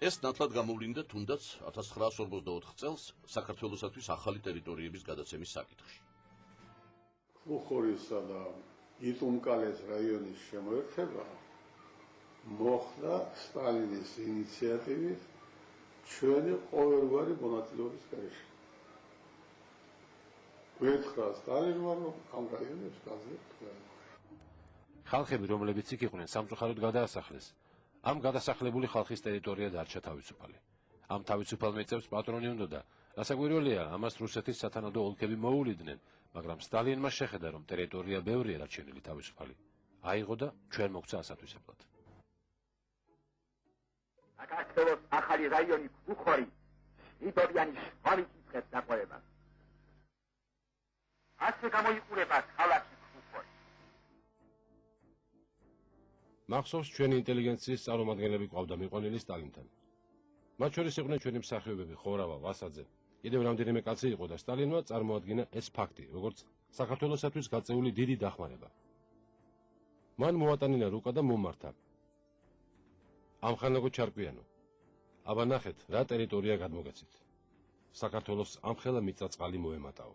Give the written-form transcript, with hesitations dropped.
ეს ნათლად გამოვლინდა თუნდაც 1944 წელს საქართველოსათვის ახალი ტერიტორიების გადაცემის საკითხში. ხუხორისა და იტუმკალეს რაიონის შემოერთება მოხდა სტალინის ინიციატივით ჩვენი ყოველგვარი მონაწილეობის გარეშე. გვეთხრა სტალინმა, რომ ამ რაიონებს გაძლევთ ყველაფერი. ხალხები, რომლებიც იქ იყვნენ, სამწუხაროდ გადაასახლეს. ამ გადასახლებული ხალხის ტერიტორია დარჩა თავისუფალი. ამ თავისუფალ მიწებს პატრონი უნდოდა, რასაკვირველია, ამას რუსეთის სათანადო ოლქები მოუვლიდნენ, მაგრამ სტალინმა შეხედა, რომ ტერიტორია ბევრია დარჩენილი თავისუფალი. აიღო და ჩვენ მოგცა ასათვისებლად. საქართველოს ახალი რაიონი ხუხორი იტოვიანის შავით იწყებს დაყვევებას. ასე გამოიყურება ქალაქი ხუხორი. მახსოვს ჩვენი ინტელიგენციის წარმომადგენლები ყავდა მიყვანილი სტალინთან. მათ შორის იყვნენ ჩვენი მსახიობები ხორავა, ვასაძე. კიდევ რამდენიმე კაცი იყო და სტალინმა წარმოადგინა ეს ფაქტი, როგორც საქართველოსათვის გაწეული დიდი დახმარება. მან მოატანინა რუკა და მომართა. ამხანაგო ჩარკვიანო. აბა ნახეთ, რა ტერიტორია გადმოგეცით. საქართველოს ამხელა მიწა-წყალი მოემატაო.